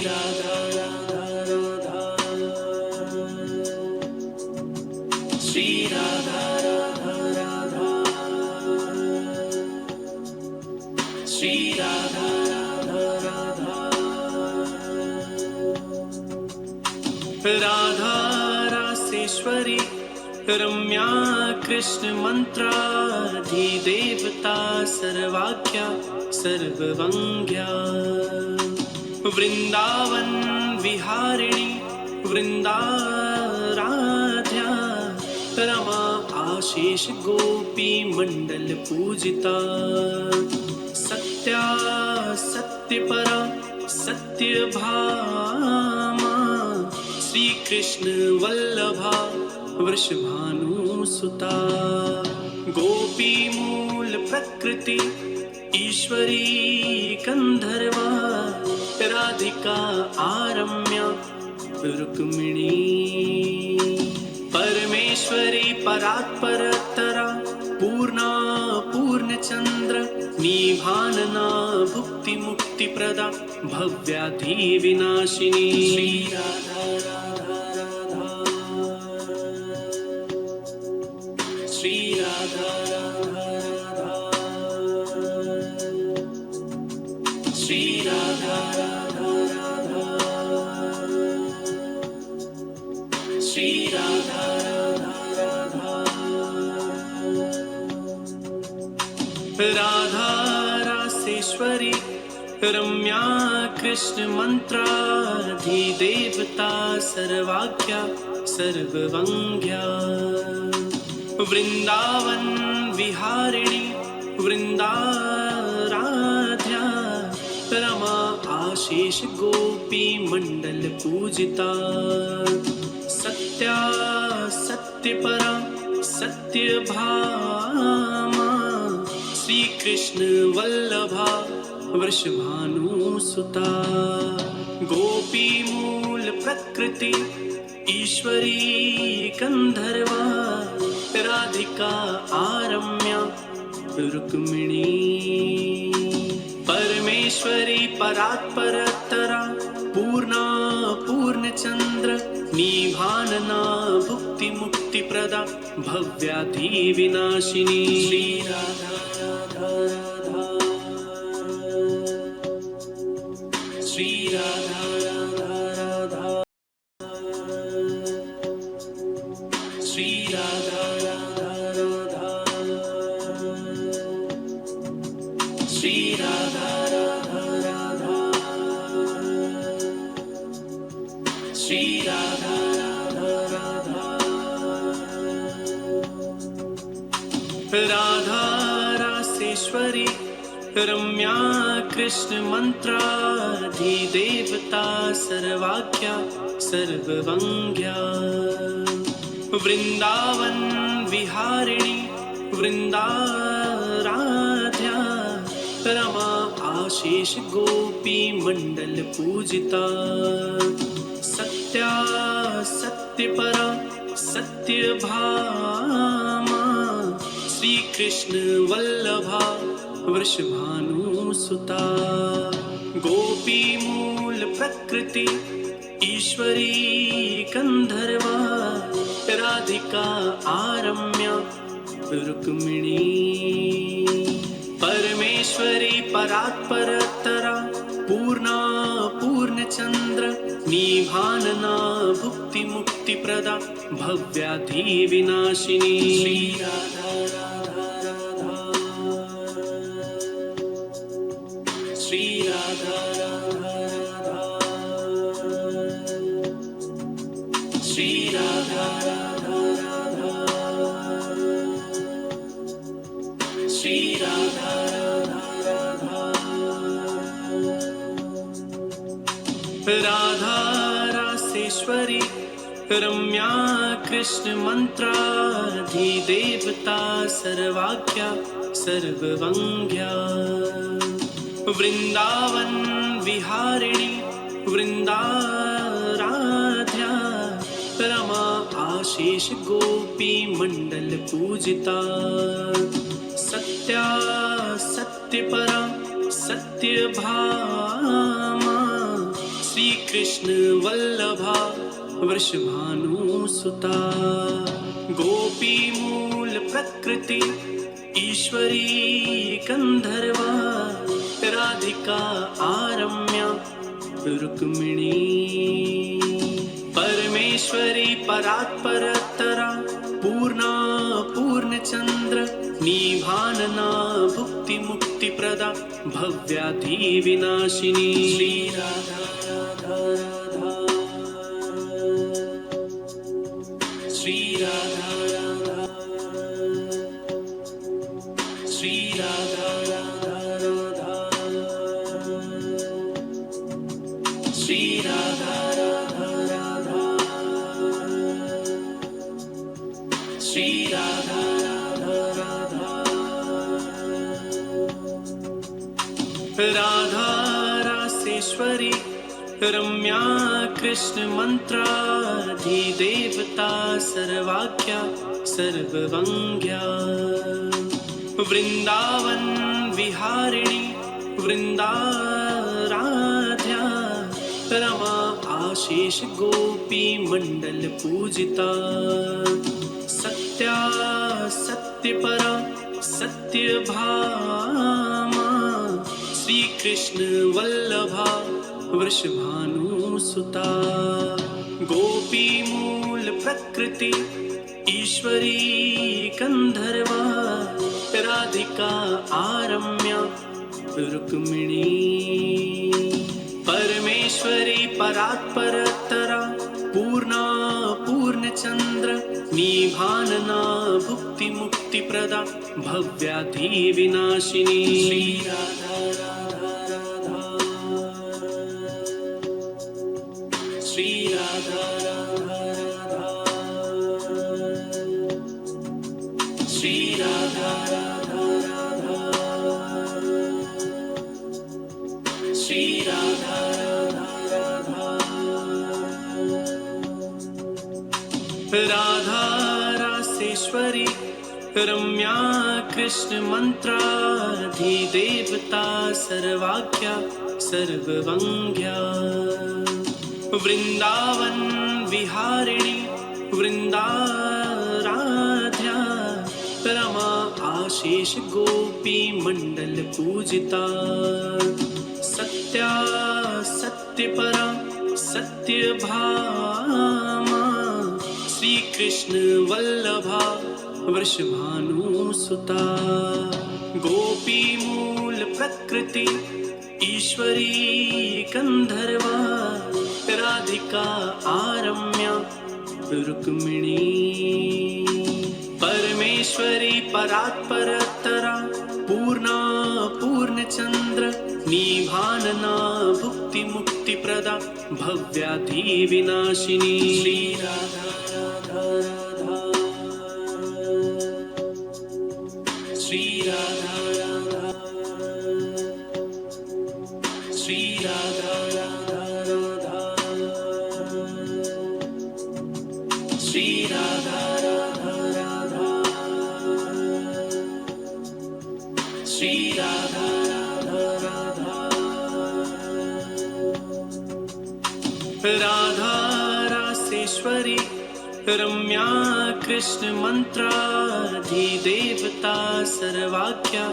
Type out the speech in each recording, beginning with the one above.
राधा राधा राधा, श्री राधा राधा राधा, श्री राधा राधा राधा, राधा रासेश्वरी रम्या कृष्ण मंत्राधिदेवता सर्वाख्या सर्ववंग्या, वृंदावन विहारिणी वृंदाराध्या, रमा आशीष गोपी मंडल पूजिता, सत्या सत्यपरा सत्यभामा, श्री कृष्ण वल्लभा वृषभानुसुता, गोपी मूल प्रकृति ईश्वरी गंधर्वा, राधिका आरम्या रुक्मिणी, परमेश्वरी परात्परतरा पूर्णा पूर्णचंद्र, निभानना भुक्ति मुक्ति प्रदा भव्याधि विनाशिनी, श्री राधा राधा राधा, श्री राधा राधा राधा, श्री राधा राधा राधा, श्री राधा राधा राधा, राधा रासेश्वरी रम्या कृष्ण मंत्राधिदेवता सर्वाख्या सर्ववंग्या, वृंदावन विहारिणी वृंदाराध्या, रमा आशीष गोपी मंडल पूजिता, सत्या सत्यपरा सत्यभामा, श्री कृष्ण वल्लभा वृषभानुसुता, गोपी मूल प्रकृति ईश्वरी गंधर्वा, राधिका आरम्या रुक्मिणी, परमेश्वरी परात्परतरा पूर्णा पूर्णचंद्र, निभानना भुक्ति मुक्ति प्रदा भव्याधि विनाशिनी, श्री राधा राधा राधा, श्री राधा राधा राधा, श्री राधा राधा राधा, श्री राधा राधा राधा, श्री राधा राधा राधा, राधा रासेश्वरी रम्या कृष्ण मंत्राधिदेवता सर्वाख्या सर्ववंग्या, वृंदावन विहारिणी वृंदाराध्या, रमा आशीष गोपी मंडल पूजिता, सत्या सत्यपरा सत्यभामा, श्री कृष्ण वल्लभा वृषभानुसुता, गोपी मूल प्रकृति ईश्वरी गंधर्वा, राधिका आरम्या रुक्मिणी, परमेश्वरी परात्परतरा पूर्णा पूर्णचंद्र, निभानना भुक्ति मुक्ति प्रदा भव्याधि विनाशिनी, श्री राधा राधा राधा, श्री राधा राधा राधा, श्री राधा राधा राधा, श्री राधा राधा राधा, राधा रासेश्वरी रम्या कृष्ण मंत्राधिदेवता सर्वाख्या सर्ववंग्या, वृंदावन विहारिणी वृंदाराध्या, रमा आशीष गोपी मंडल पूजिता, सत्या सत्यपरा सत्यभामा, श्री कृष्ण वल्लभा वृषभानुसुता गोपी मूल प्रकृति ईश्वरी गंधर्वा राधिका आरम्या रुक्मिणी परमेश्वरी परात्परतरा पूर्णा पूर्णचंद्र निभानना भुक्ति मुक्ति प्रदा भव्याधि विनाशिनी श्री राधा राधा राधा श्री राधा राधा श्री राधा राधा राधा श्री राधा राधा राधा श्री राधा राधा राधा राधा रासेश्वरी रम्या कृष्ण मंत्राधिदेवता सर्वाख्या सर्ववंग्या वृंदावन विहारिणी वृंदाराध्या रमा आशीष गोपी मंडल पूजिता सत्या सत्यपरा सत्यभामा श्री कृष्ण वल्लभा वृषभानुसुता गोपी मूल प्रकृति ईश्वरी गंधर्वा राधिका आरम्या रुक्मिणी परमेश्वरी परात्परतरा पूर्णा पूर्णचंद्र निभानना भुक्ति मुक्ति प्रदा भव्याधि विनाशिनी श्री राधा राधा राधा श्री राधा राधा राधा श्री राधा राधा राधा श्री राधा राधा राधा राधा रासेश्वरी रम्या कृष्ण मंत्राधिदेवता सर्वाख्या सर्ववंग्या वृंदावन विहारिणी वृंदाराध्या रमा आशीष गोपी मंडल पूजिता सत्या सत्यपरा सत्यभामा श्री कृष्ण वल्लभा वृषभानुसुता गोपी मूल प्रकृति ईश्वरी गंधर्वा राधिका आरम्या रुक्मिणी परमेश्वरी परात्परतरा पूर्णा पूर्णचंद्र निभानना भुक्ति मुक्ति प्रदा भव्याधि विनाशिनी श्री राधा राधा राधा श्री राधा राधा श्री राधा राधा राधा श्री राधा राधा राधा श्री राधा राधा राधा राधा रासेश्वरी रम्या कृष्ण मंत्राधिदेवता सर्वाख्या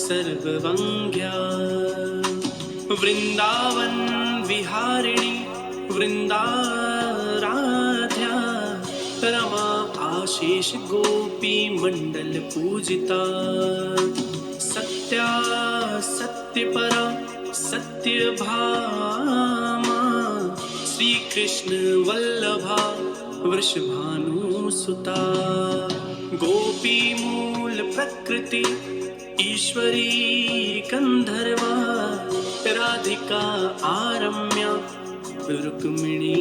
सर्ववंग्या वृंदावन विहारिणी वृंदाराध्या रमा आशीष गोपी मंडल पूजिता सत्या सत्यपरा सत्यभामा श्री कृष्ण वल्लभा वृषभानुसुता गोपी मूल प्रकृति ईश्वरी गंधर्वा राधिका आरम्या रुक्मिणी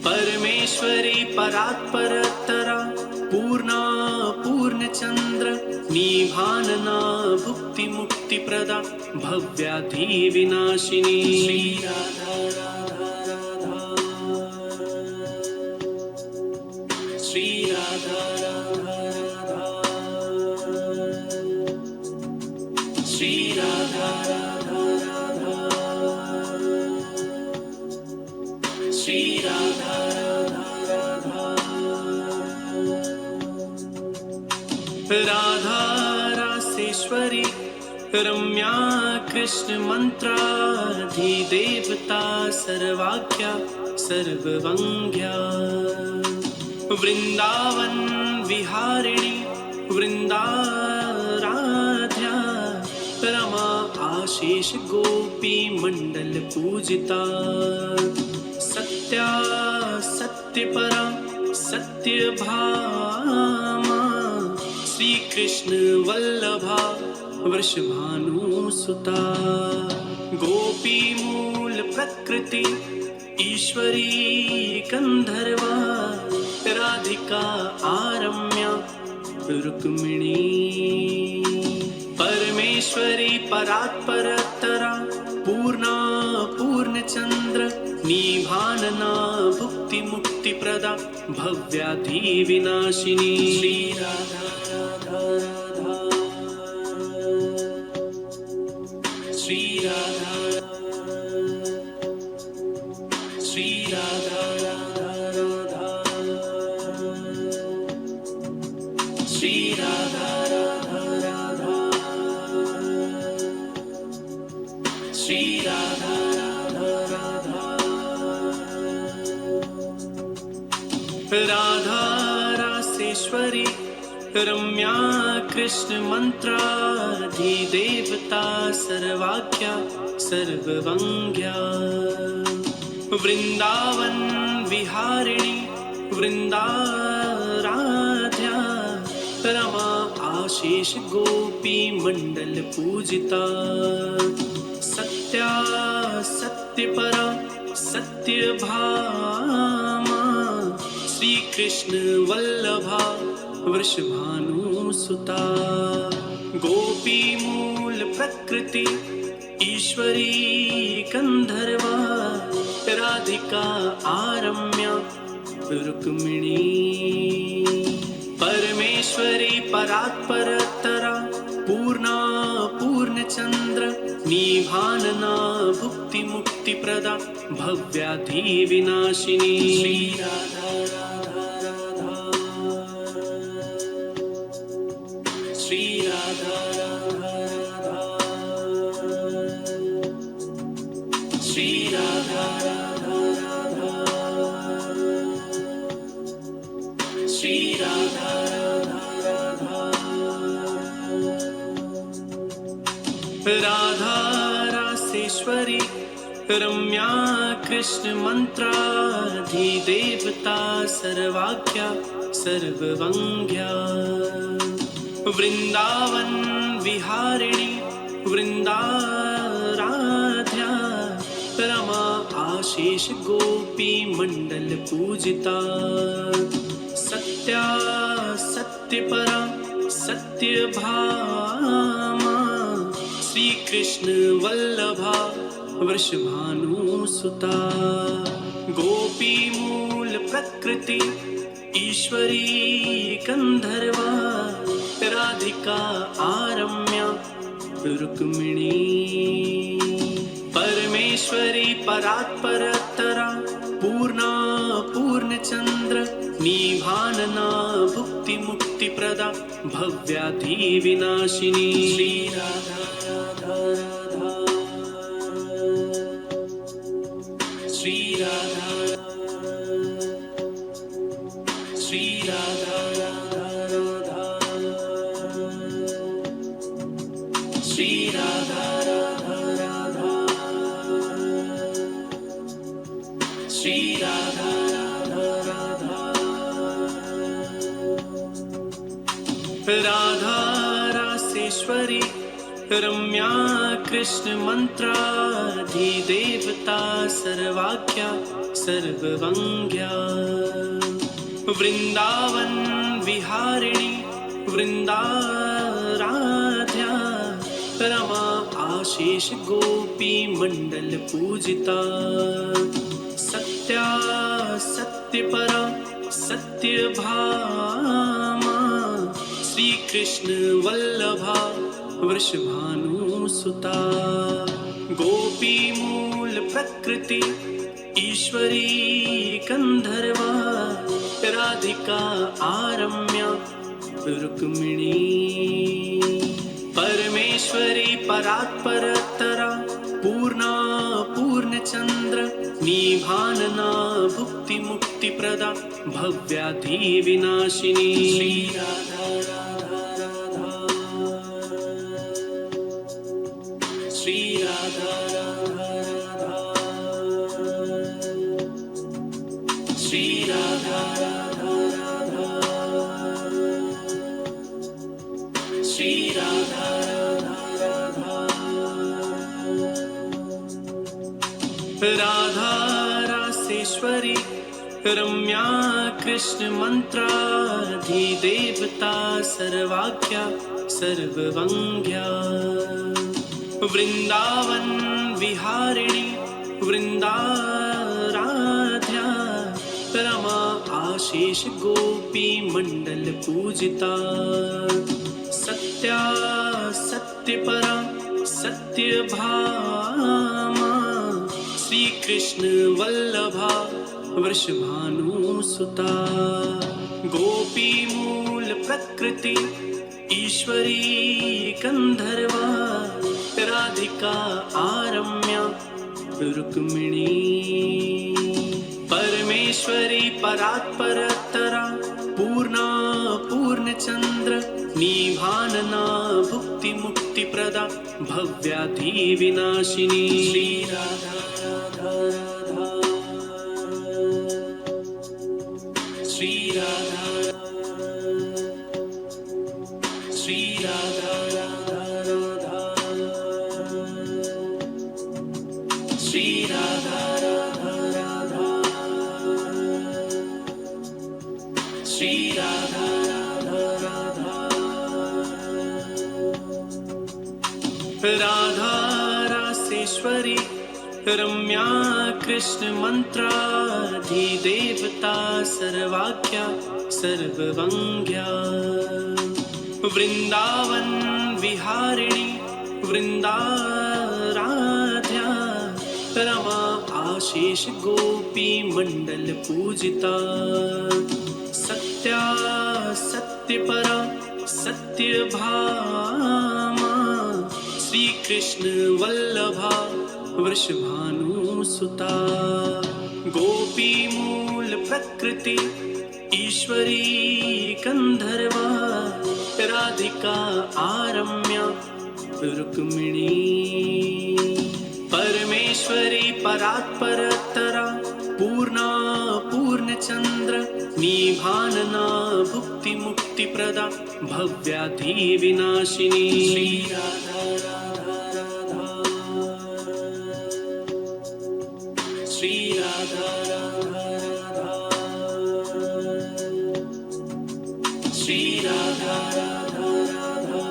परमेश्वरी परात्परतरा पूर्णा पूर्णचंद्र निभानना भुक्ति मुक्ति प्रदा भव्याधि विनाशिनी श्री राधा राधा राधा श्री राधा राधा राधा श्री राधा राधा राधा राधारासेश्वरी रम्या कृष्ण मंत्राधिदेवता सर्वाख्या सर्ववंग्या वृंदावन विहारिणी वृंदाराध्या रमा आशीष गोपी मंडल पूजिता सत्या सत्यपरा सत्यभामा श्री कृष्ण वल्लभा वृषभानुसुता गोपी मूल प्रकृति ईश्वरी गंधर्वा राधिका आरम्या रुक्मिणी परमेश्वरी परात्परतरा पूर्णा पूर्णचंद्र निभानना भुक्ति मुक्ति प्रदा भव्याधि विनाशिनी श्री राधा राधा राधा श्री राधा श्री राधा राधा राधा श्री राधा राधा राधा श्री राधा राधा राधा राधा रासेश्वरी रम्या कृष्ण मंत्राधिदेवता सर्वाख्या सर्ववंग्या वृंदावन विहारिणी वृंदाराध्या रमा आशीष गोपी मंडल पूजिता सत्या सत्यपरा सत्यभामा श्री कृष्ण वल्लभा वृषभानुसुता गोपी मूल प्रकृति ईश्वरी गंधर्वा राधिका आरम्या रुक्मिणी परमेश्वरी परात्परतरा पूर्णा पूर्णचंद्र निभानना भुक्ति मुक्ति प्रदा भव्याधि विनाशिनी श्री राधा राधा राधा श्री राधा राधा राधा श्री राधा राधा राधा श्री राधा राधा राधा राधा रासेश्वरी रम्या कृष्ण मंत्राधिदेवता सर्वाख्या सर्ववंग्या वृंदावन विहारिणी वृंदाराध्या रमा आशीष गोपी मंडल पूजिता सत्या सत्यपरा सत्यभामा श्री कृष्ण वल्लभा वृषभानुसुता गोपी मूल प्रकृति ईश्वरी गंधर्वा राधिका आरम्या रुक्मिणी परमेश्वरी परात्परतरा पूर्णा पूर्णचंद्र निभानना भुक्ति मुक्ति प्रदा भव्याधि विनाशिनी श्री राधा राधा राधा श्री राधा श्री राधा राधा राधा श्री राधा राधा राधा श्री राधा राधा राधा राधा रासेश्वरी रम्या कृष्ण मंत्राधिदेवता सर्वाख्या सर्ववंग्या वृंदावन विहारिणी वृंदाराध्या रमा आशीष गोपी मंडल पूजिता सत्या सत्यपरा सत्यभामा श्री कृष्ण वल्लभा वृषभानुसुता गोपी मूल प्रकृति ईश्वरी गंधर्वा राधिका आरम्या रुक्मिणी परमेश्वरी परात्परतरा पूर्णा पूर्णचंद्र निभानना भुक्ति मुक्ति प्रदा भव्याधि विनाशिनी श्री राधा राधा राधा श्री राधा राधा राधा श्री राधा राधा राधा श्री राधा राधा रासेश्वरी रम्या कृष्ण मंत्राधिदेवता सर्वाख्या सर्ववंग्या वृंदावन विहारिणी वृंदाराध्या रमा आशीष गोपी मंडल पूजिता सत्या सत्यपरा सत्यभामा श्री कृष्ण वल्लभा वृषभानुसुता गोपी मूल प्रकृति ईश्वरी गंधर्वा राधिका आरम्या रुक्मिणी परमेश्वरी परात्परतरा पूर्णा पूर्णचंद्र निभानना भुक्ति मुक्ति प्रदा भव्याधि विनाशिनी श्री राधा राधा राधा श्री राधा श्री राधा राधा राधा श्री राधा राधा राधा श्री राधा राधा रासेश्वरी रम्या कृष्ण मंत्राधिदेवता सर्वाख्या सर्ववंग्या वृंदावन विहारिणी वृंदाराध्या रमा आशीष गोपी मंडल पूजिता सत्या सत्यपरा सत्यभामा श्री कृष्ण वल्लभा वृषभानुसुता गोपी मूल प्रकृति ईश्वरी गंधर्वा राधिका आरम्या रुक्मिणी परमेश्वरी परात्परतरा पूर्णा पूर्णचंद्र निभानना भुक्ति मुक्ति प्रदा भव्याधि विनाशिनी श्री राधा राधा राधा श्री राधा राधा राधा श्री राधा राधा राधा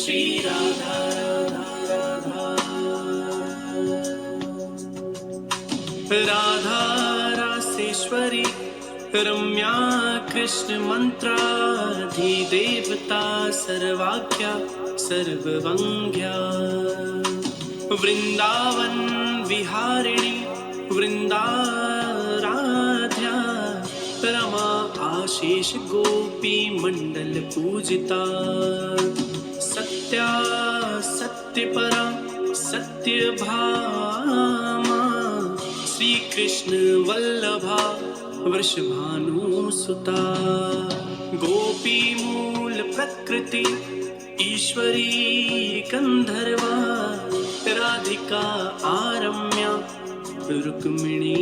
श्री राधा राधा राधा राधा रासेश्वरी रम्या कृष्ण मंत्राधिदेवता सर्वाख्या सर्ववंग्या वृंदावन विहारिणी वृंदाराध्या रमा आशीष गोपी मंडल पूजिता सत्या सत्यपरा सत्यभामा श्री कृष्ण वल्लभा वृषभानुसुता गोपी मूल प्रकृति ईश्वरी गंधर्वा राधिका आरम्या रुक्मिणी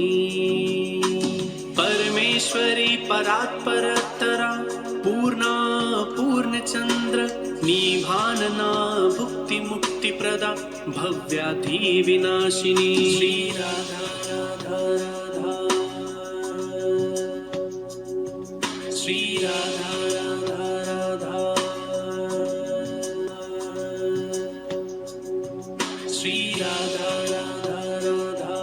परमेश्वरी परात्परतरा पूर्णा पूर्णचंद्र निभानना भुक्ति मुक्ति प्रदा भव्याधि विनाशिनी श्री राधा राधा राधा श्री राधा राधा राधा श्री राधा राधा राधा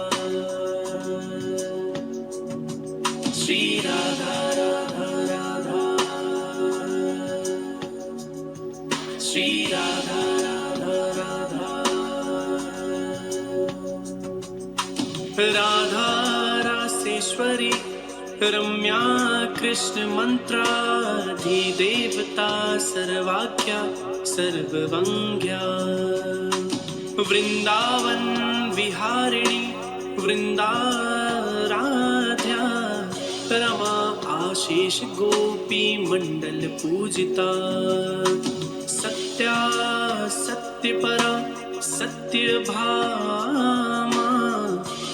श्री राधा राधा राधा श्री राधा राधा राधा राधा रासेश्वरी रम्या कृष्ण मंत्राधिदेवता सर्वाख्या सर्ववंग्या वृंदावन विहारिणी वृंदाराध्या रमा आशीष गोपी मंडल पूजिता सत्या सत्यपरा सत्यभामा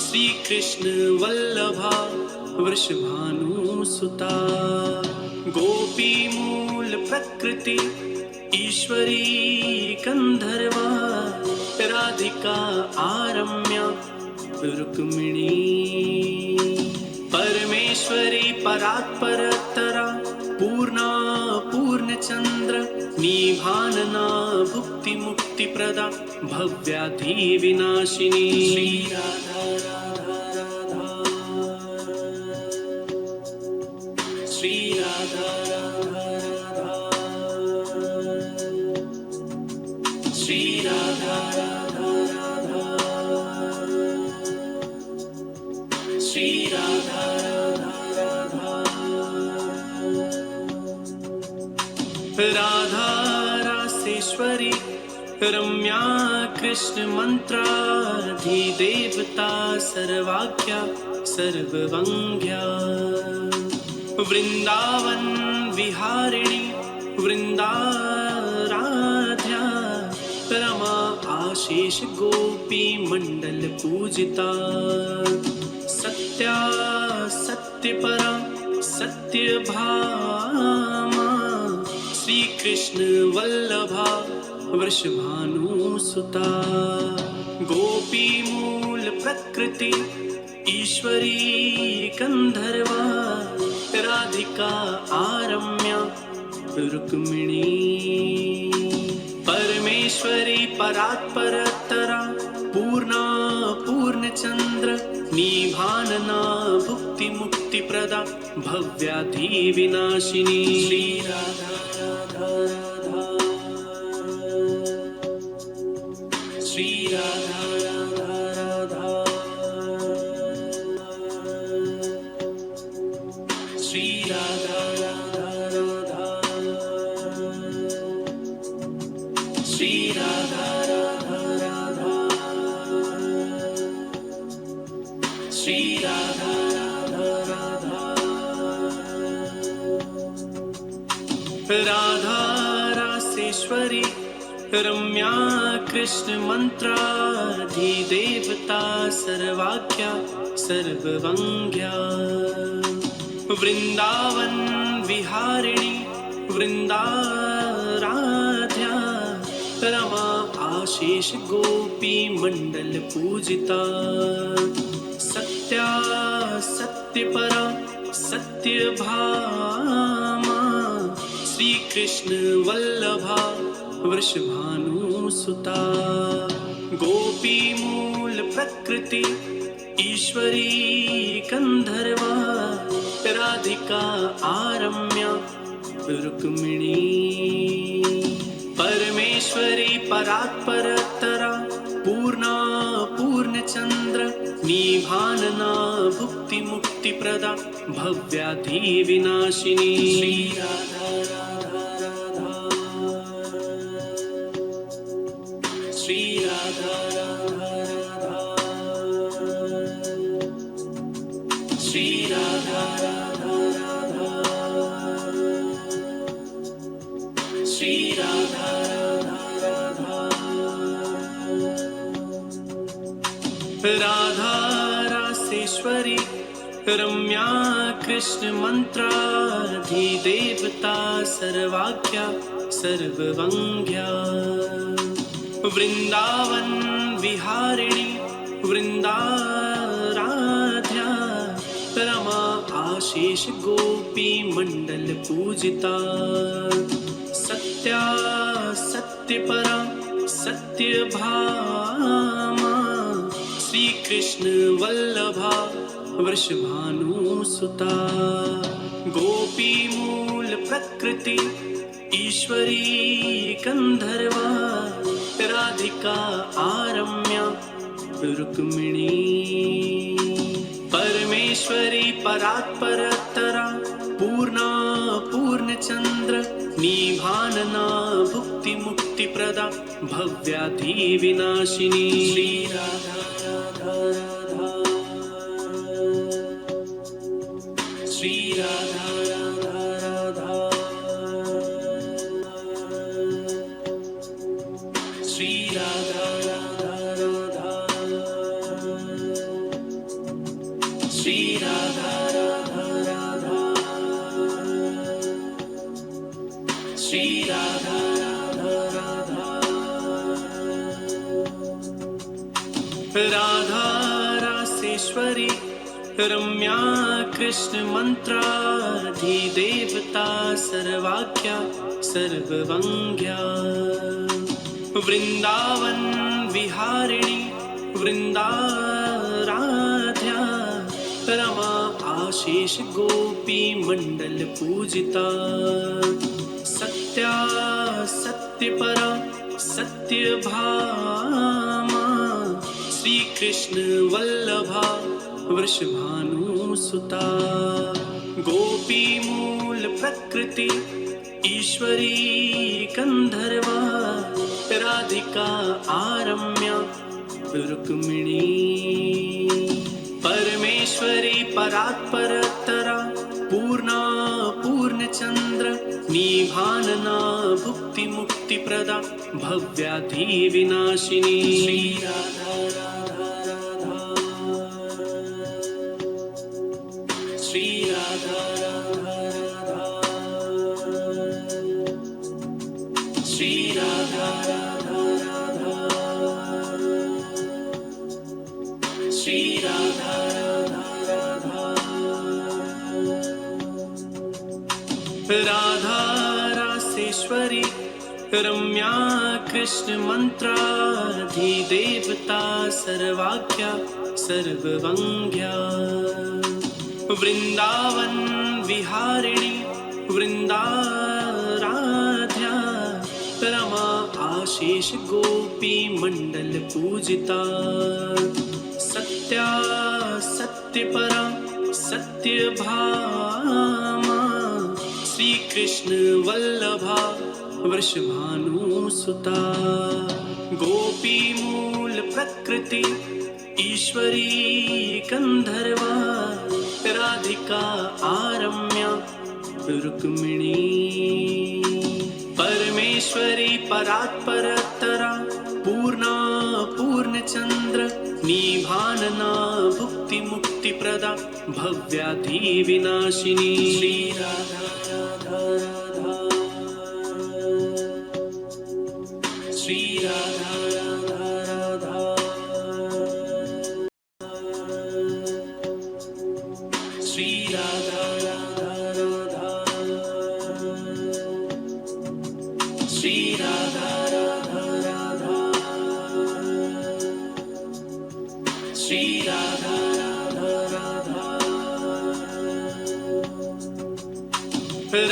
श्री कृष्ण वल्लभा वृषभानुसुता गोपी मूल प्रकृति ईश्वरी गंधर्वा राधिका आरम्या रुक्मिणी परमेश्वरी परात्परतरा पूर्णा पूर्णचंद्र निभानना भुक्ति मुक्ति प्रदा भव्याधि विनाशिनी श्री राधा राधा राधा श्री राधा राधा राधा श्री राधा राधा राधा श्री राधा राधा राधा रासेश्वरी रम्या कृष्ण मंत्राधिदेवता सर्वाख्या सर्ववंग्या वृंदावन विहारिणी वृंदाराध्या रमा आशीष गोपी मंडल पूजिता सत्या सत्यपरा सत्यभामा श्री कृष्ण वल्लभा वृषभानुसुता गोपी मूल प्रकृति ईश्वरी गंधर्वा राधिका आरम्या रुक्मिणी परमेश्वरी परात्परतरा पूर्णा पूर्णचंद्र निभानना भुक्ति मुक्ति प्रदा भव्याधि विनाशिनी श्री राधा राधा राधा श्री राधा राधा राधा श्री राधा राधा राधा श्री राधा राधा राधा श्री राधा राधा राधा राधा रासेश्वरी रम्या कृष्ण मंत्राधिदेवता सर्वाख्या सर्ववंग्या वृंदावन विहारिणी वृंदाराध्या रमा आशीष गोपी मंडल पूजिता सत्या सत्यपरा सत्यभामा श्री कृष्ण वल्लभा वृषभानुसुता गोपी मूल प्रकृति ईश्वरी गंधर्वा राधिका आरम्या रुक्मिणी परमेश्वरी परात्परतरा पूर्णा पूर्णचंद्र निभानना भुक्ति मुक्ति प्रदा भव्याधि विनाशिनी श्री राधा राधा राधा श्री राधा राधा राधा श्री राधा राधा राधा श्री राधा राधा राधा राधा रासेश्वरी रम्या कृष्ण मंत्राधिदेवता सर्वाख्या सर्ववंग्या वृंदावन विहारिणी वृंदाराध्या रमा आशीष गोपी मंडल पूजिता सत्या सत्यपरा सत्यभामा श्री कृष्ण वल्लभा वृषभानुसुता गोपी मूल प्रकृति ईश्वरी गंधर्वा राधिका आरम्या रुक्मिणी परमेश्वरी परमेश्वरी परात्परतरा पूर्णा पूर्णचंद्र निभानना भुक्ति मुक्ति प्रदा भव्याधि विनाशिनी श्री राधा राधा राधा श्री राधा राधा राधा श्री राधा राधा राधा श्री राधा राधा राधा श्री राधा राधा राधा राधा रासेश्वरी रम्या कृष्ण मंत्राधिदेवता सर्वाख्या सर्ववंग्या वृंदावन विहारिणी वृंदाराध्या रमा आशीष गोपी मंडल पूजिता सत्या सत्यपरा सत्यभामा श्री कृष्ण वल्लभा वृषभानुसुता गोपी मूल प्रकृति ईश्वरी गंधर्वा राधिका आरम्या रुक्मिणी परमेश्वरी परात्परतरा पूर्णा पूर्णचंद्र निभानना भुक्ति मुक्ति प्रदा भव्याधि विनाशिनी श्री राधा राधा राधा श्री राधा राधा राधा श्री राधा राधा राधा श्री राधा राधा राधा राधा रासेश्वरी रम्या कृष्ण मंत्राधिदेवता सर्वाख्या सर्ववंग्या वृंदावन विहारिणी वृंदाराध्या रमा आशीष गोपी मंडल पूजिता सत्या सत्यपरा सत्यभामा श्री कृष्ण वल्लभा वृषभानुसुता गोपी मूल प्रकृति ईश्वरी गंधर्वा राधिका आरम्या रुक्मिणी परमेश्वरी परात्परतरा पूर्णा पूर्णचंद्र निभानना भुक्ति मुक्ति प्रदा भव्याधि विनाशिनी श्री राधा राधा राधा श्री राधा राधा राधा श्री राधा राधा राधा श्री राधा राधा राधा श्री राधा राधा राधा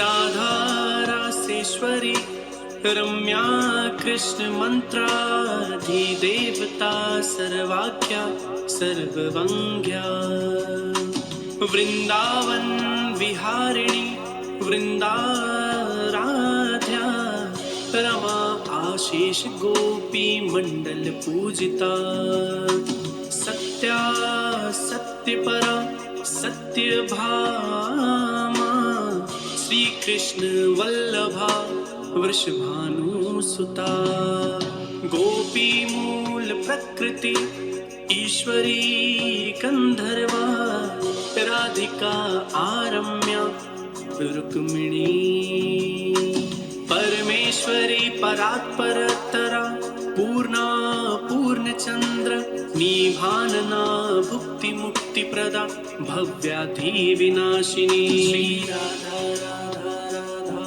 राधा रासेश्वरी रम्या कृष्ण मंत्राधिदेवता सर्वाख्या सर्ववंग्या वृंदावन विहारिणी वृंदाराध्या रमा आशीष गोपी मंडल पूजिता सत्या सत्यपरा सत्यभामा श्री कृष्ण वल्लभा वृषभानुसुता गोपी मूल प्रकृति ईश्वरी गंधर्वा राधिका आरम्या रुक्मिणी परमेश्वरी परात्परतरा पूर्णा पूर्णचंद्र निभानना भुक्ति मुक्ति प्रदा भव्याधि विनाशिनी श्री राधा राधा राधा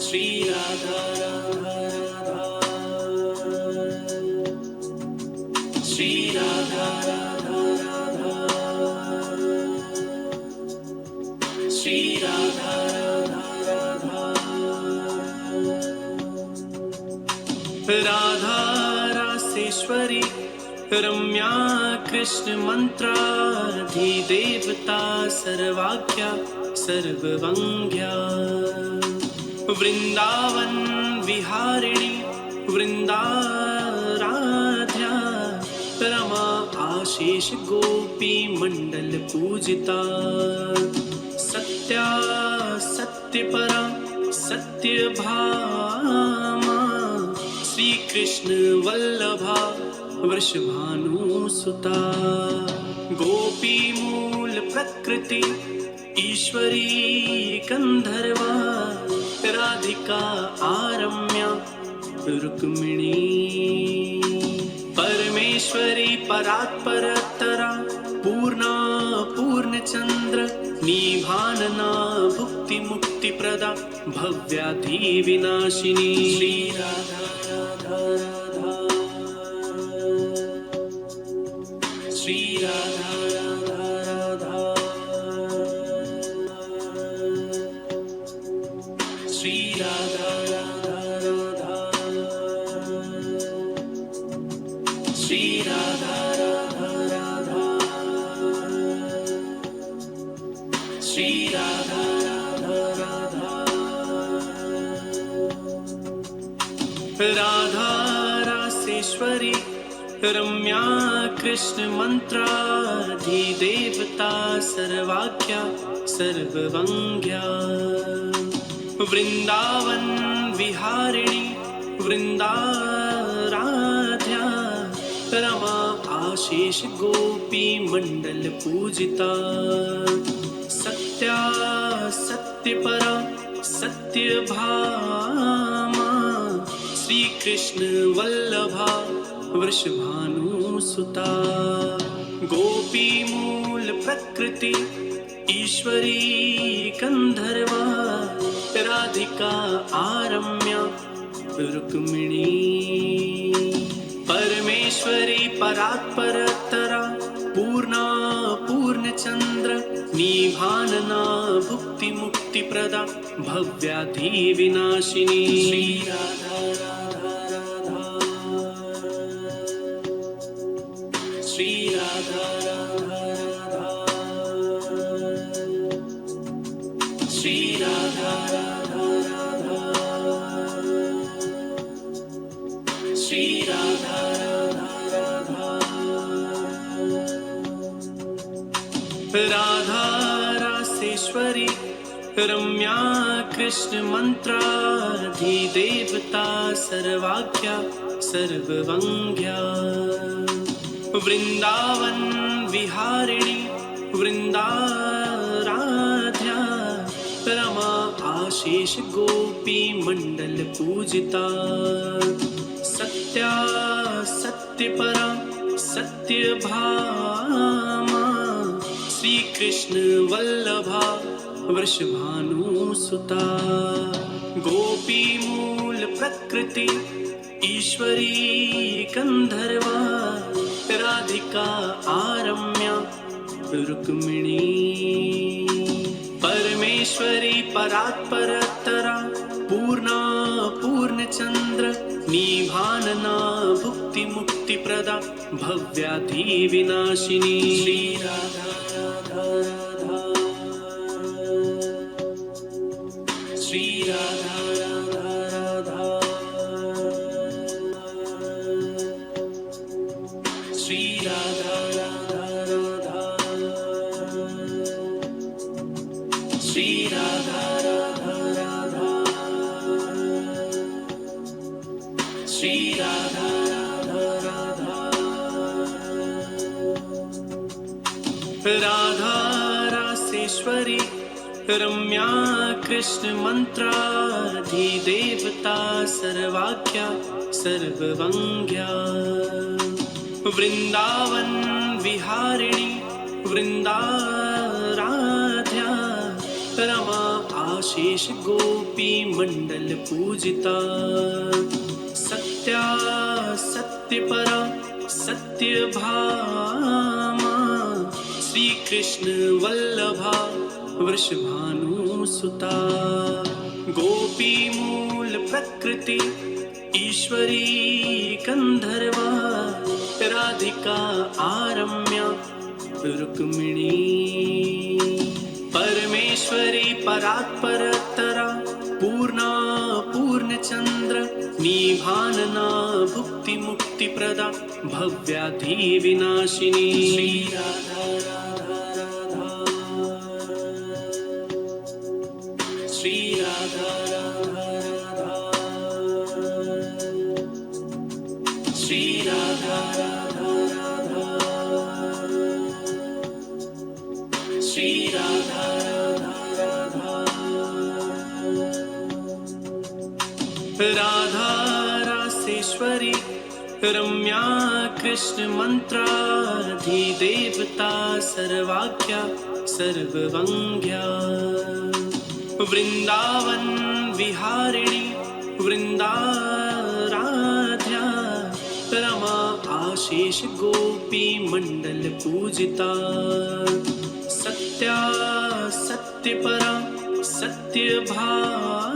श्री राधा राधा राधा श्री राधा राधा राधा श्री राधा राधा राधा राधा रासेश्वरी रम्या कृष्ण मंत्राधिदेवता सर्वाख्या सर्ववंग्या वृंदावन विहारिणी वृंदाराध्या रमा आशीष गोपी मंडल पूजिता सत्या सत्यपरा सत्यभामा श्री कृष्ण वल्लभा वृषभानुसुता गोपी मूल प्रकृति ईश्वरी गंधर्वा राधिका आरम्या रुक्मिणी परमेश्वरी परात्परतरा पूर्णा पूर्णचंद्र निभानना भुक्ति मुक्ति प्रदा भव्याधि विनाशिनी श्री राधा राधा राधा श्री राधा राधा राधा श्री राधा राधा राधा श्री राधा राधा राधा श्री राधा राधा राधा राधा रासेश्वरी रम्या कृष्ण मंत्राधिदेवता सर्वाख्या सर्ववंग्या वृंदावन विहारिणी वृंदाराध्या रमा आशीष गोपी मंडल पूजिता सत्या सत्यपरा सत्यभामा श्री कृष्ण वल्लभा वृषभानुसुता गोपी मूल प्रकृति ईश्वरी गंधर्वा राधिका आरम्या रुक्मिणी परमेश्वरी परात्परतरा पूर्णा पूर्णचंद्र निभानना भुक्ति मुक्ति प्रदा भव्याधि विनाशिनी श्री राधा राधा राधा श्री राधा राधा राधा श्री राधा राधा राधा श्री राधा राधा राधा राधा रासेश्वरी रम्या कृष्ण मंत्राधिदेवता सर्वाख्या सर्ववंग्या वृंदावन विहारिणी वृंदाराध्या रमा आशीष गोपी मंडल पूजिता सत्या सत्यपरा सत्यभामा श्री कृष्ण वल्लभा वृषभानुसुता गोपी मूल प्रकृति ईश्वरी गंधर्वा राधिका आरम्या रुक्मिणी परमेश्वरी परात्परतरा पूर्णा पूर्णचंद्र निभानना भुक्ति मुक्ति प्रदा भव्याधि विनाशिनी श्री राधा राधा राधा श्री राधा राधा राधा श्री राधा राधा राधा श्री राधा राधा राधा श्री राधा राधा राधा राधा रासेश्वरी रम्या कृष्ण मंत्राधिदेवता सर्वाख्या सर्ववंग्या वृंदावन विहारिणी वृंदाराध्या रमा आशीष गोपी मंडल पूजिता सत्या सत्यपरा सत्यभामा श्री कृष्ण वल्लभा वृषभानुसुता गोपी मूल प्रकृति ईश्वरी गंधर्वा राधिका आरम्या रुक्मिणी परमेश्वरी परात्परतरा पूर्णा पूर्णचंद्र निभानना भुक्ति मुक्ति प्रदा भव्याधि विनाशिनी श्री राधा राधा श्री राधा राधा श्री राधा राधा श्री राधा राधा रासेश्वरी रम्या कृष्ण मंत्राधिदेवता सर्वाख्या सर्ववंग्या वृंदावन विहारिणी वृंदाराध्या रमा आशीष गोपी मंडल पूजिता सत्या सत्यपरा सत्यभामा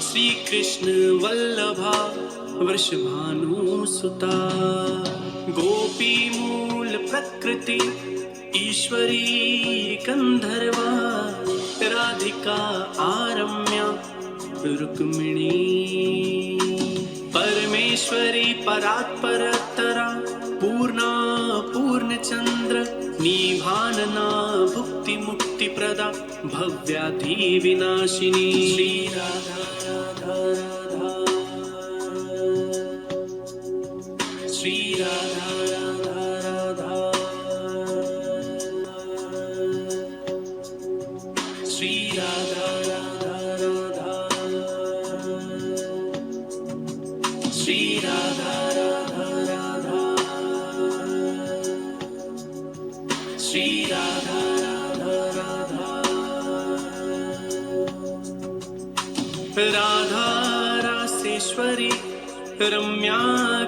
श्री कृष्ण वल्लभा वृषभानुसुता गोपी मूल प्रकृति ईश्वरी गंधर्वा राधिका आरम्या रुक्मिणी परमेश्वरी परात्परतरा पूर्णा पूर्णचंद्र निभानना भुक्ति मुक्ति प्रदा भव्याधि विनाशिनी श्री राधा राधा राधा श्री राधा राधा राधा श्री राधा राधा राधा श्री राधा राधा राधा श्री राधा राधा राधा राधा रासेश्वरी रम्या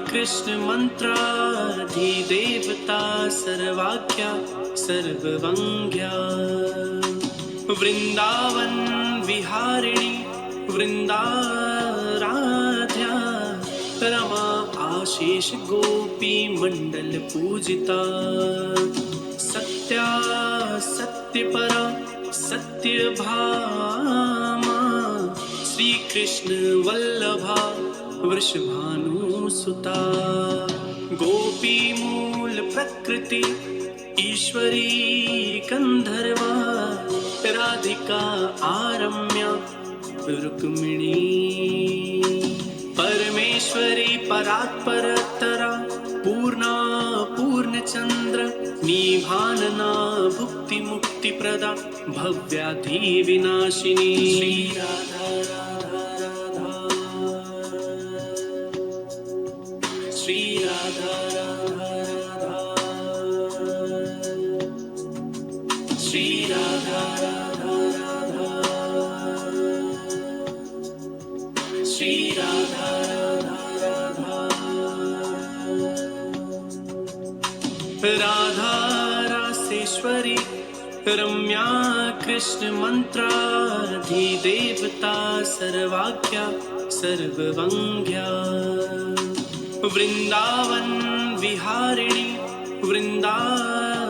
कृष्ण मंत्राधिदेवता सर्वाख्या सर्ववंग्या वृंदावन विहारिणी वृंदाराध्या रमा आशीष गोपी मंडल पूजिता सत्या सत्यपरा सत्यभामा श्री कृष्ण वल्लभा वृषभानुसुता गोपी मूल प्रकृति ईश्वरी गंधर्वा राधिका आरम्या रुक्मिणी परमेश्वरी परात्परतरा पूर्णा पूर्णचंद्र निभानना भुक्ति मुक्ति प्रदा भव्याधि विनाशिनी श्री राधा राधा राधा श्री राधा राधा राधा श्री राधा राधा राधा श्री राधा राधा राधा राधा रासेश्वरी रम्या कृष्ण मंत्राधिदेवता सर्वाख्या सर्ववंग्या वृंदावन विहारिणी वृंदाराध्या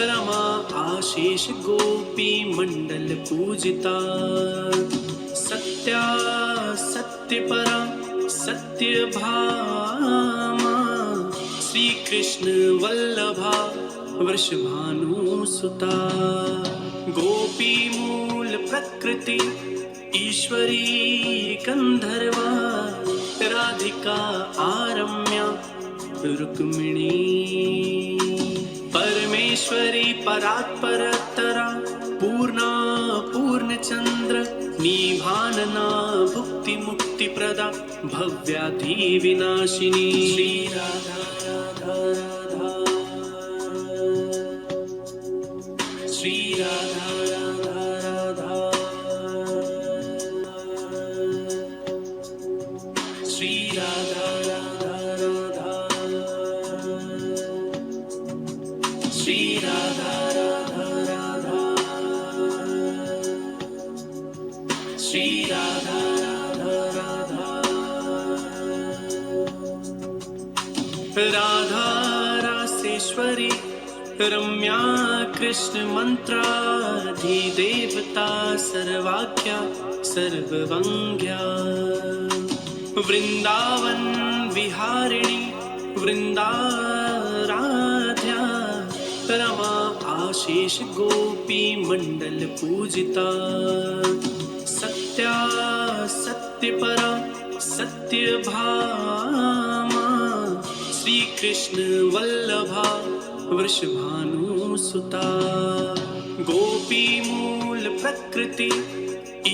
रमा आशीष गोपी मंडल पूजिता सत्या सत्यपरा सत्यभामा श्री कृष्ण वल्लभा वृषभानुसुता गोपी मूल प्रकृति ईश्वरी गंधर्वा राधिका आरम्या रुक्मिणी परमेश्वरी परात्परतरा पूर्णा पूर्णचंद्र निभानना भुक्ति मुक्ति प्रदा भव्याधि विनाशिनी श्री राधा राधा राधा श्री राधा राधा राधा श्री राधा राधा राधा श्री राधा राधा राधा श्री राधा राधा रासेश्वरी रम्या कृष्ण मंत्राधिदेवता सर्वाख्या सर्ववंग्या वृंदावन विहारिणी वृंदाराध्या रमा आशीष गोपी मंडल पूजिता सत्या सत्यपरा सत्यभामा श्री कृष्ण वल्लभा वृषभानुसुता गोपी मूल प्रकृति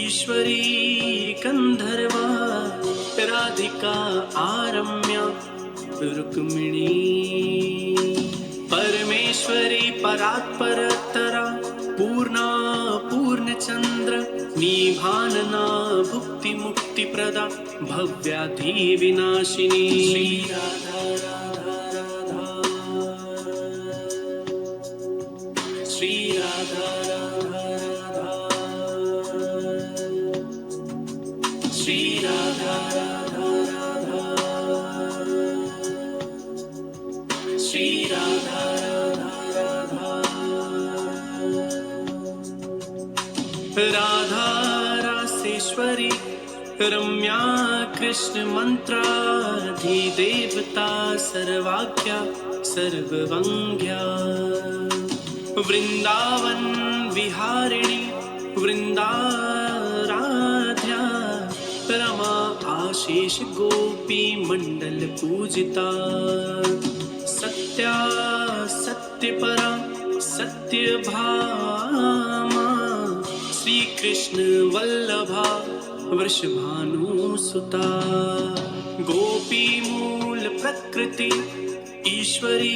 ईश्वरी गंधर्वा राधिका आरम्या रुक्मिणी परमेश्वरी परात्परतरा पूर्णा पूर्णचंद्र निभानना भुक्ति मुक्ति प्रदा भव्याधि विनाशिनी श्री राधा राधा राधा श्री राधा राधा राधा श्री राधा राधा राधा श्री राधा राधा राधा राधा रासेश्वरी रम्या कृष्ण मंत्राधिदेवता सर्वाख्या सर्ववंग्या वृंदावन विहारिणी वृंदाराध्या रमा आशीष गोपी मंडल पूजिता सत्या सत्यपरा सत्यभामा श्री कृष्ण वल्लभा वृषभानुसुता गोपी मूल प्रकृति ईश्वरी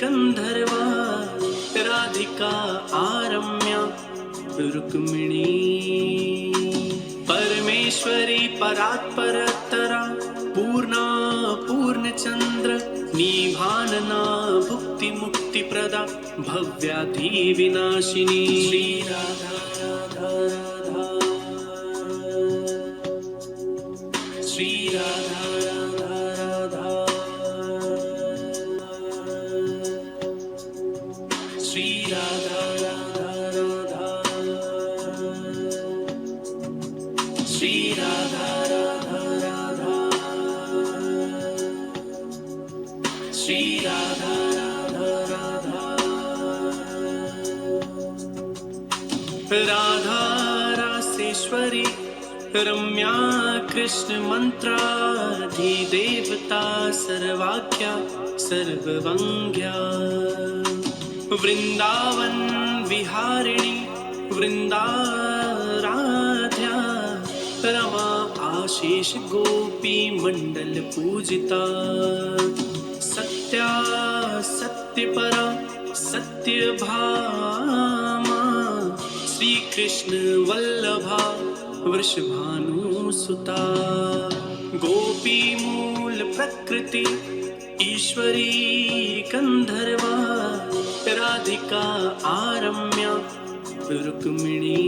गंधर्वा राधिका आरम्या रुक्मिणी परमेश्वरी परात्परतरा पूर्णा पूर्णचंद्र निभानना भुक्ति मुक्ति प्रदा भव्याधि विनाशिनी श्री राधा राधा राधा श्री राधा राधा राधा श्री राधा राधा राधा श्री राधा राधा राधा श्री राधा राधा राधा राधा रासेश्वरी रम्या कृष्ण मंत्राधिदेवता सर्वाख्या सर्ववंग्या वृंदावन विहारिणी वृंदाराध्या रमा आशीष गोपी मंडल पूजिता सत्या सत्यपरा सत्यभामा श्री कृष्ण वल्लभा वृषभानुसुता गोपी मूल प्रकृति ईश्वरी गंधर्वा राधिका आरम्या रुक्मिणी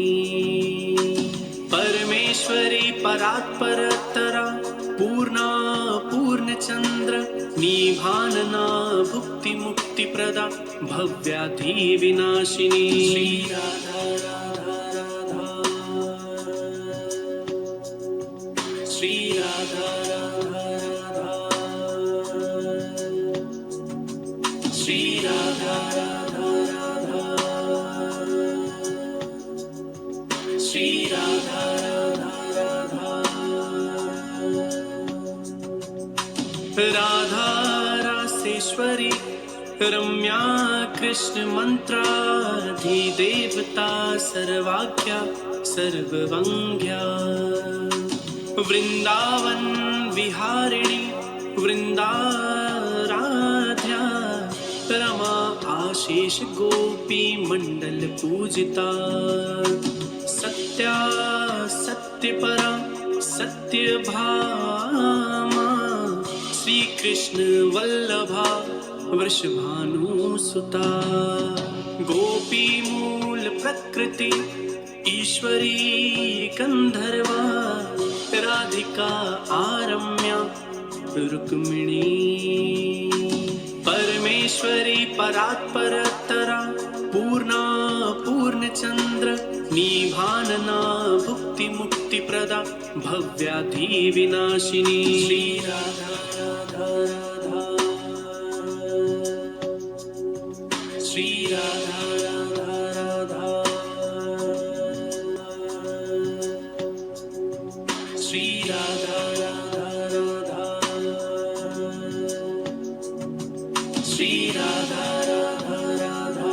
परमेश्वरी परात्परतरा पूर्णा पूर्णचंद्र निभानना भुक्ति मुक्ति प्रदा भव्याधि विनाशिनी श्री राधा राधा राधा श्री राधा राधा राधा श्री राधा राधा राधा श्री राधा राधा राधा राधा रासेश्वरी रम्या कृष्ण मंत्राधिदेवता सर्वाख्या सर्ववंग्या वृंदावन विहारिणी वृंदाराध्या रमा आशीष गोपी मंडल पूजिता सत्या सत्यपरा सत्यभामा श्री कृष्ण वल्लभा वृषभानुसुता गोपी मूल प्रकृति ईश्वरी गंधर्वा राधिका आरम्या रुक्मिणी परमेश्वरी परात्परतरा पूर्णा पूर्णचंद्र निभानना भुक्ति मुक्ति प्रदा भव्याधि विनाशिनी श्री राधा राधा राधा श्री राधा राधा राधा श्री राधा राधा राधा श्री राधा राधा राधा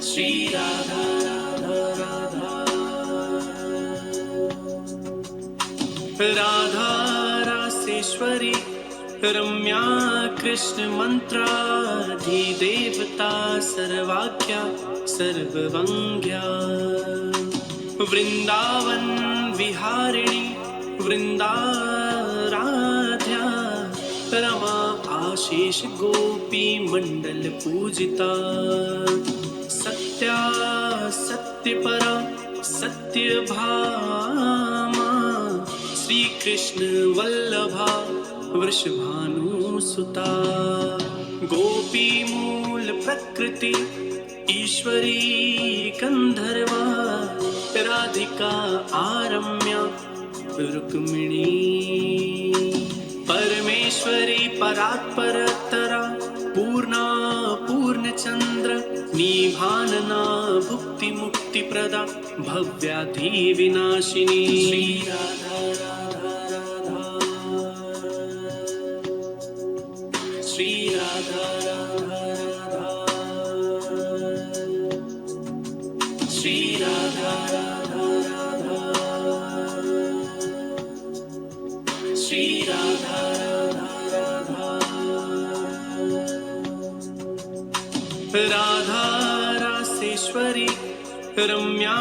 श्री राधा राधा राधा राधा रासेश्वरी रम्या कृष्ण मंत्राधिदेवता सर्वाख्या सर्ववंग्या वृंदावन विहारिणी वृंदाराध्या रमा आशीष गोपी मंडल पूजिता सत्या सत्यपरा सत्यभामा श्री कृष्ण वल्लभा वृषभानुसुता गोपी मूल प्रकृति ईश्वरी गंधर्वा राधिका आरम्या रुक्मिणी परमेश्वरी परात्परतरा पूर्णा पूर्णचंद्र निभानना भुक्ति मुक्ति प्रदा भव्याधि विनाशिनी श्री राधा राधा राधा श्री राधा राधा राधा श्री राधा राधा राधा श्री राधा राधा राधा राधा रासेश्वरी रम्या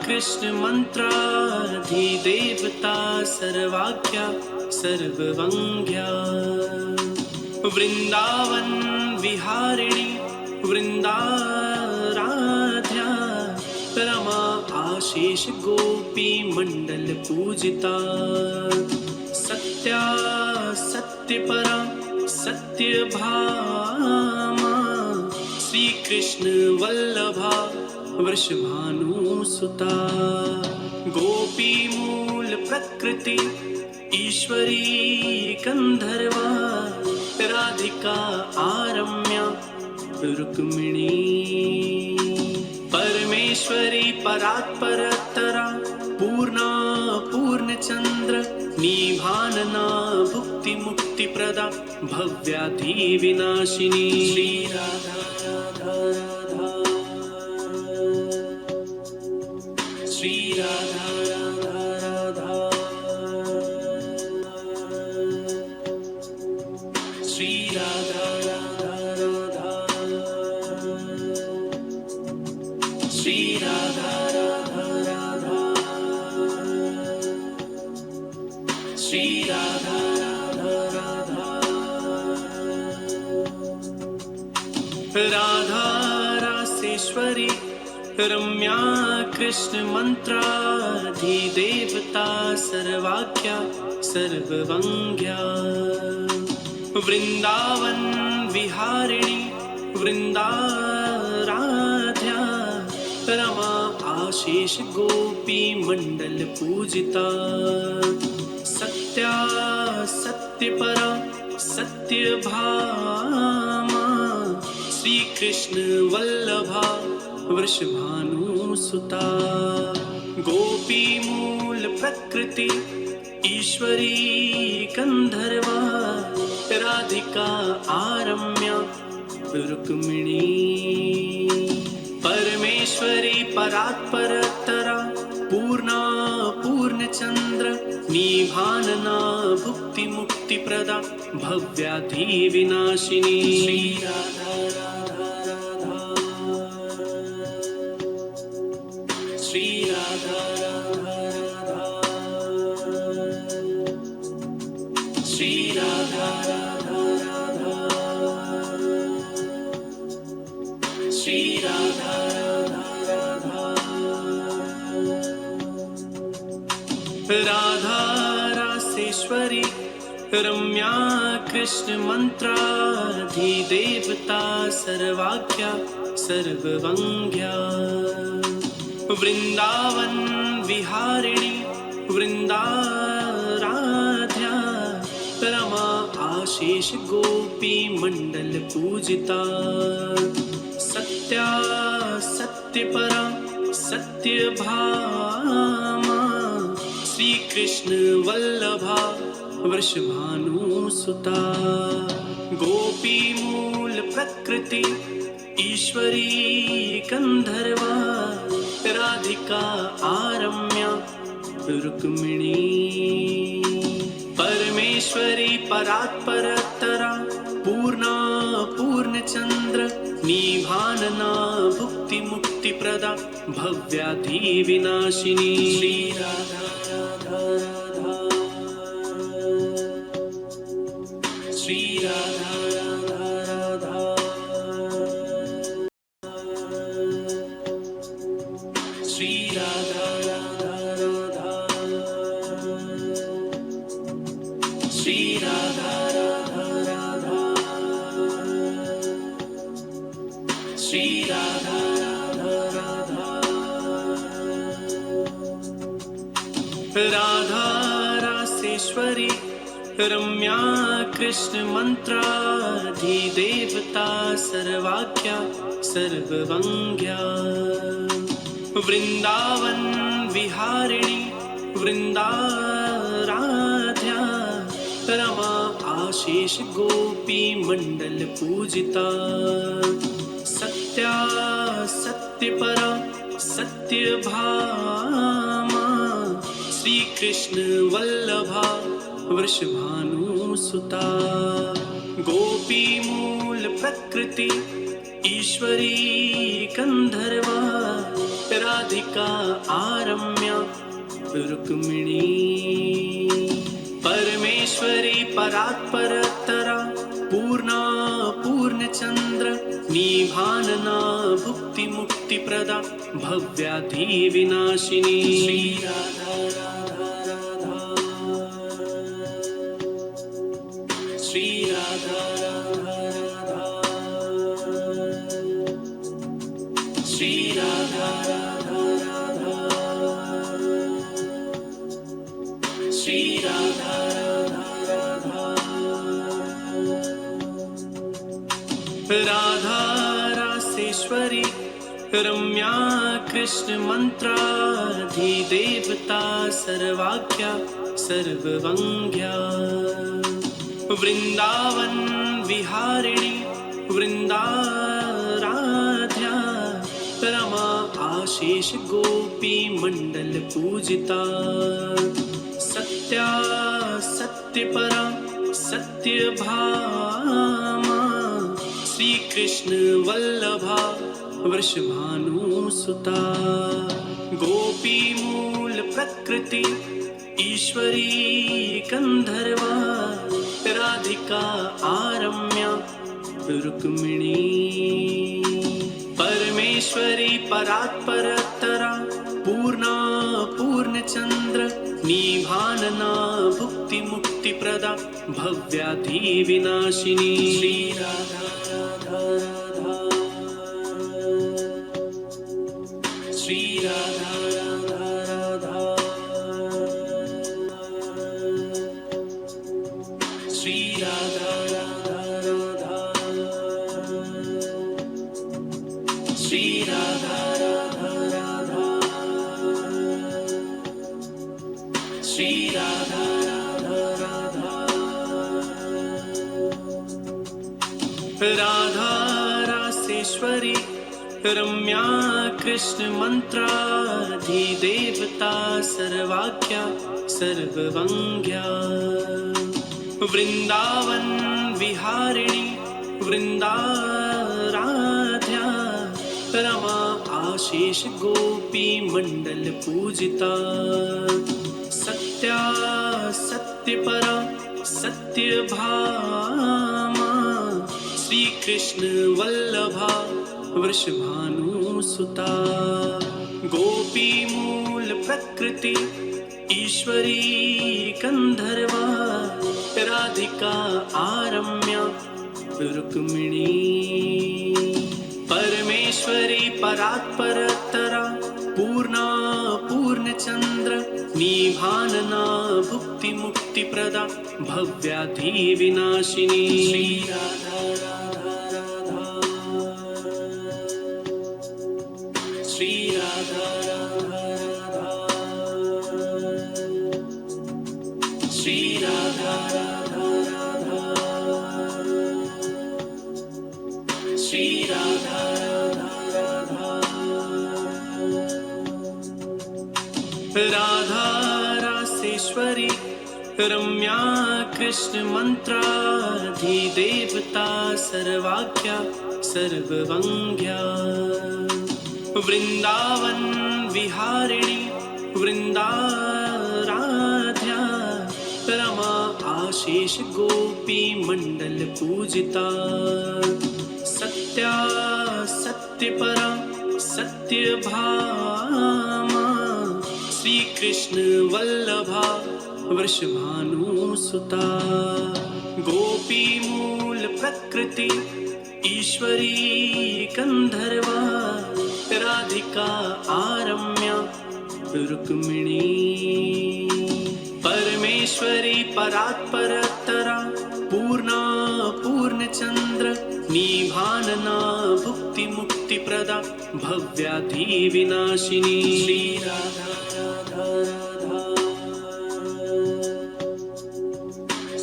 कृष्ण मंत्राधिदेवता सर्वाख्या सर्ववंग्या वृंदावन विहारिणी वृंदाराध्या रमा आशीष गोपी मंडल पूजिता सत्या सत्यपरा सत्यभामा श्री कृष्ण वल्लभा वृषभानुसुता गोपी मूल प्रकृति ईश्वरी गंधर्वा राधिका आरम्या रुक्मिणी परमेश्वरी परात्परतरा पूर्णा पूर्णचंद्र निभानना भुक्ति मुक्ति प्रदा भव्याधि विनाशिनी श्री राधा राधा राधा श्री राधा राधा राधा श्री राधा राधा राधा श्री राधा राधा राधा श्री राधा राधा राधा राधा रासेश्वरी रम्या कृष्ण मंत्राधिदेवता सर्वाख्या सर्ववंग्या वृंदावन विहारिणी वृंदाराध्या रमा आशीष गोपी मंडल पूजिता सत्या सत्यपरा सत्यभामा श्री कृष्ण वल्लभा वृषभानुसुता गोपी मूल प्रकृति ईश्वरी गंधर्वा राधिका आरम्या रुक्मिणी परमेश्वरी परात्परतरा पूर्णा पूर्णचंद्र निभानना भुक्ति मुक्ति प्रदा भव्याधि विनाशिनी श्री राधा राधा राधा श्री राधा राधा राधा श्री राधा राधा राधा श्री राधा राधा राधा राधा रासेश्वरी रम्या कृष्ण मंत्राधिदेवता सर्वाख्या सर्ववंग्या वृंदावन विहारिणी वृंदाराध्या रमा आशीष गोपी मंडल पूजिता सत्या सत्यपरा सत्यभामा श्री कृष्ण वल्लभा वृषभानुसुता गोपी मूल प्रकृति ईश्वरी गंधर्वा राधिका आरम्या रुक्मिणी परमेश्वरी परात्परतरा पूर्णा पूर्णचंद्र निभानना भुक्ति मुक्ति प्रदा भव्याधि विनाशिनी श्री राधा राधा राधा श्री राधा राधा राधा श्री राधा राधा राधा श्री राधा राधा राधा श्री राधा राधा राधा राधा रासेश्वरी रम्या कृष्ण मंत्राधिदेवता सर्वाख्या सर्ववंग्या वृंदावन विहारिणी वृंदाराध्या रमा आशीष गोपी मंडल पूजिता सत्या सत्यपरा सत्यभामा श्री कृष्ण वल्लभा वृषभानुसुता गोपी मूल प्रकृति ईश्वरी गंधर्वा राधिका आरम्या रुक्मिणी परमेश्वरी परात्परतरा पूर्णा पूर्णचंद्र निभानना भुक्ति मुक्ति प्रदा भव्याधि विनाशिनी श्री राधा राधा राधा श्री राधा राधा राधा श्री राधा राधा राधा श्री राधा राधा राधा राधा रासेश्वरी रम्या कृष्ण मंत्राधिदेवता सर्वाख्या सर्ववंग्या वृंदावन विहारिणी वृंदाराध्या रमा आशीष गोपी मंडल पूजिता सत्या सत्यपरा सत्यभामा श्री कृष्ण वल्लभा वृषभानुसुता गोपी मूल प्रकृति ईश्वरी गंधर्वा राधिका आरम्या रुक्मिणी परमेश्वरी परात्परतरा पूर्णा पूर्णचंद्र निभानना भुक्ति मुक्ति प्रदा भव्याधि विनाशिनी श्री राधा राधा राधा श्री राधा राधा राधा श्री राधा राधा राधा श्री राधा राधा राधा श्री राधा राधा राधा राधा रासेश्वरी रम्या कृष्ण मंत्राधिदेवता सर्वाख्या सर्ववंग्या वृंदावन विहारिणी वृंदाराध्या रमा आशीष गोपी मंडल पूजिता सत्या सत्यपरा सत्यभामा श्री कृष्ण वल्लभा वृषभानुसुता गोपी मूल प्रकृति ईश्वरी गंधर्वा राधिका आरम्या रुक्मिणी परमेश्वरी परात्परतरा पूर्णा पूर्णचंद्र निभानना भुक्ति मुक्ति प्रदा भव्याधि विनाशिनी श्री राधा राधा राधा श्री राधा राधा राधा श्री राधा राधा राधा श्री राधा राधा राधा राधा रासेश्वरी रम्या कृष्ण मंत्राधिदेवता सर्वाख्या सर्ववंग्या वृंदावन विहारिणी वृंदाराध्या रमा आशीष गोपी मंडल पूजिता सत्या सत्यपरा सत्यभामा श्री कृष्ण वल्लभा वृषभानुसुता गोपी मूल प्रकृति ईश्वरी गंधर्वा राधिका आरम्या रुक्मिणी परमेश्वरी परात्परतरा पूर्णा पूर्णचंद्र निभानना भुक्ति मुक्ति प्रदा भव्याधि विनाशिनी श्री राधा राधा राधा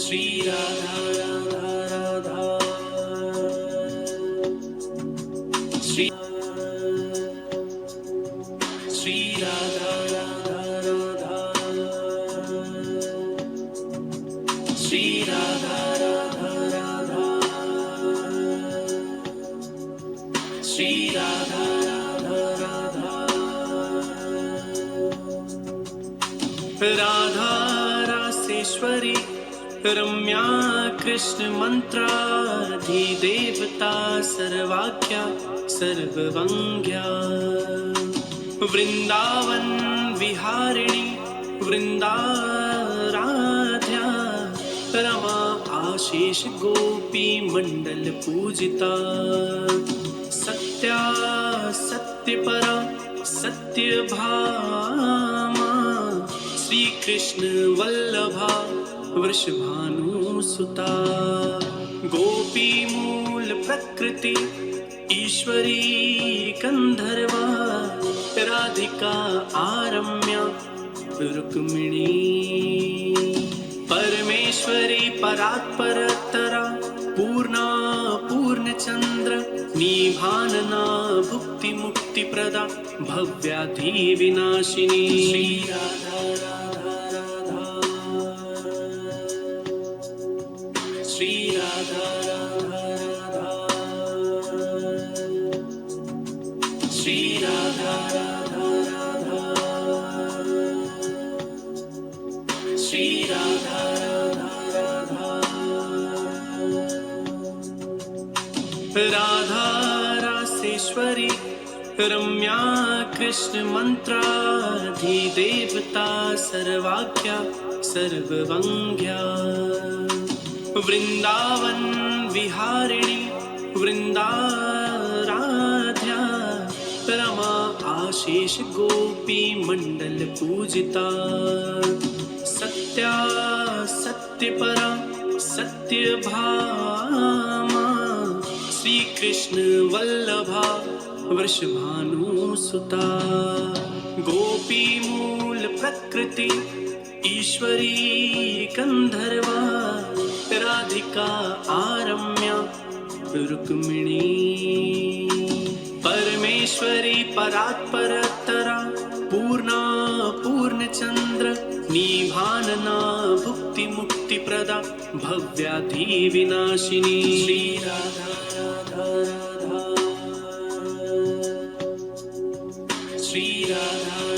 श्री राधा राधा राधा श्री श्री राधा राधा राधा श्री राधा राधा राधा श्री राधा राधा राधा राधा रासेश्वरी रम्या कृष्ण मंत्राधिदेवता सर्वाख्या सर्ववंग्या वृंदावन विहारिणी वृंदाराध्या रमा आशीष गोपी मंडल पूजिता सत्या सत्यपरा सत्यभामा श्री कृष्ण वल्लभा वृषभानुसुता गोपी मूल प्रकृति ईश्वरी गंधर्वा राधिका आरम्या रुक्मिणी परमेश्वरी परात्परतरा पूर्णा पूर्णचंद्र निभानना भुक्ति मुक्ति प्रदा भव्याधि विनाशिनी श्री राधा राधा राधा श्री राधा राधा राधा श्री राधा राधा राधा श्री राधा राधा राधा राधा रासेश्वरी रम्या कृष्ण मंत्राधिदेवता सर्वाख्या सर्ववंग्या वृंदावन विहारिणी वृंदाराध्या रमा आशीष गोपी मंडल पूजिता सत्या सत्यपरा सत्यभामा श्री कृष्ण वल्लभा वृषभानुसुता गोपी मूल प्रकृति ईश्वरी गंधर्वा राधिका आरम्या रुक्मिणी परमेश्वरी परात्परतरा पूर्णा पूर्णचंद्र निभानना भुक्ति मुक्ति प्रदा भव्याधि विनाशिनी श्री राधा राधा राधा श्री राधा